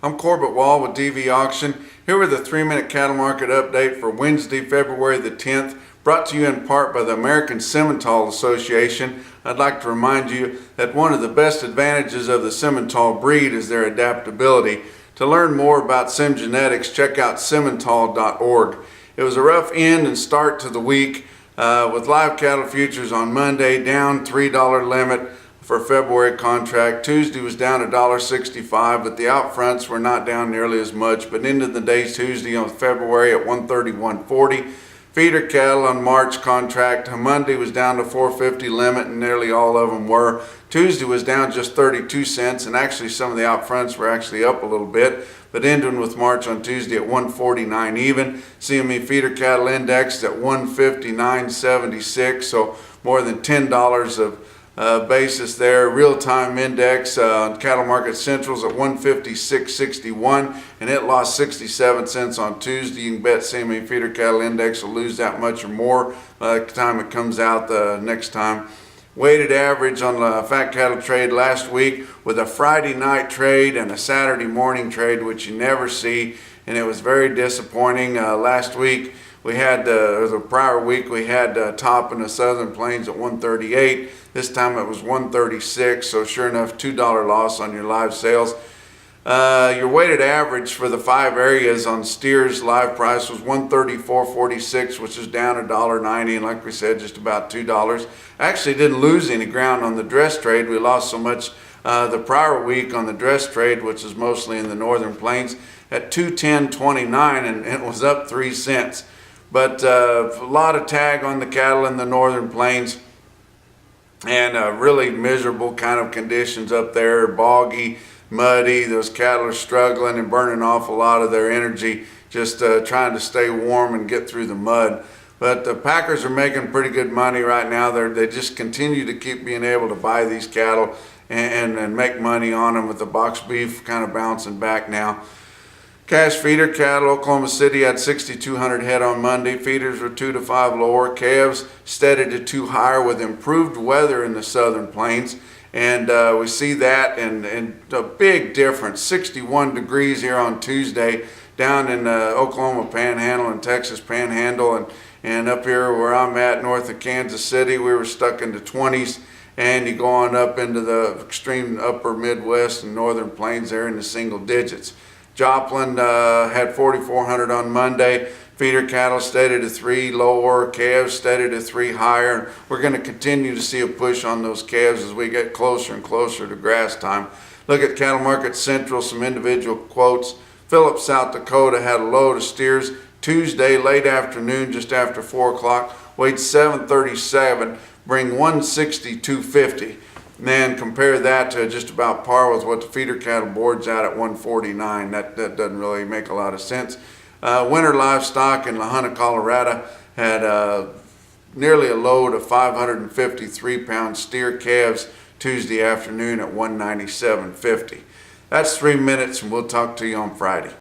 I'm Corbett Wall with DV Auction. Here with a 3-minute cattle market update for Wednesday, February the 10th, brought to you in part by the American Simmental Association. I'd like to remind you that one of the best advantages of the Simmental breed is their adaptability. To learn more about SimGenetics, check out simmental.org. It was a rough end and start to the week with live cattle futures on Monday down $3 limit for February contract. Tuesday was down $1.65, but the out fronts were not down nearly as much, but ended the day Tuesday on February at $131.40. Feeder cattle on March contract, Monday was down to $4.50 limit, and nearly all of them were. Tuesday was down just 32 cents, and actually some of the out fronts were actually up a little bit, but ending with March on Tuesday at 149 even. CME feeder cattle indexed at 159.76, so more than $10 of basis there. Real-time index on Cattle Market Central's at 156.61, and it lost 67 cents on Tuesday. You can bet CME feeder cattle index will lose that much or more by the time it comes out the next time. Weighted average on the fat cattle trade last week with a Friday night trade and a Saturday morning trade, which you never see, and it was very disappointing. Last week we had, the prior week we had top in the Southern Plains at 138. This time it was 136, so sure enough, $2 loss on your live sales. Your weighted average for the 5 areas on steers live price was 134.46, which is down $1.90, and like we said, just about $2. Actually didn't lose any ground on the dress trade. We lost so much the prior week on the dress trade, which is mostly in the Northern Plains, at 210.29, and it was up 3 cents. But a lot of tag on the cattle in the Northern Plains, and really miserable kind of conditions up there, boggy, muddy. Those cattle are struggling and burning off a lot of their energy just trying to stay warm and get through the mud. But the packers are making pretty good money right now. They just continue to keep being able to buy these cattle and make money on them, with the box beef kind of bouncing back now. Cash feeder cattle, Oklahoma City had 6,200 head on Monday. Feeders were 2 to 5 lower. Calves steady to 2 higher with improved weather in the Southern Plains. And we see that and a big difference, 61 degrees here on Tuesday down in Oklahoma Panhandle and Texas Panhandle. And up here where I'm at, north of Kansas City, we were stuck in the 20s. And you go on up into the extreme upper Midwest and Northern Plains there in the single digits. Joplin had 4,400 on Monday. Feeder cattle steady to 3 lower, calves steady to 3 higher. We're going to continue to see a push on those calves as we get closer and closer to grass time. Look at Cattle Market Central, some individual quotes. Phillips, South Dakota had a load of steers Tuesday late afternoon, just after 4 o'clock, weighed 737, bring 162.50. And then compare that to just about par with what the feeder cattle board's at 149. That doesn't really make a lot of sense. Winter livestock in La Junta, Colorado had nearly a load of 553-pound steer calves Tuesday afternoon at 197.50. That's 3 minutes, and we'll talk to you on Friday.